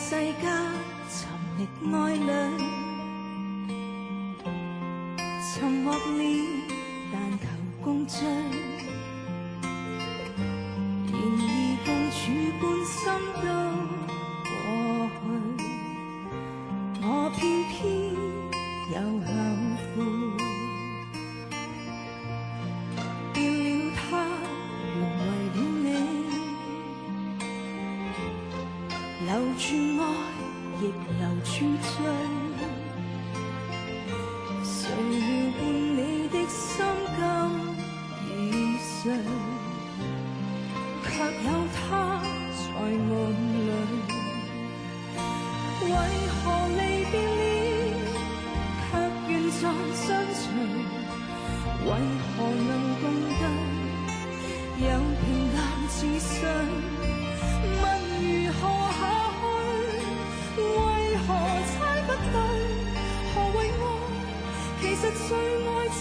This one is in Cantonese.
世間尋覓愛侶，沉默了，但求共聚。然而共處半生都過去，我偏偏又後悔。變了他，淪為了你，留住愛，亦留住罪。誰料伴你的心今已碎，卻有他在夢裏。為何離別了，卻願再相隨？為何能共對，又平淡似水？問如何下去？為何猜不對？何謂愛？其實最愛自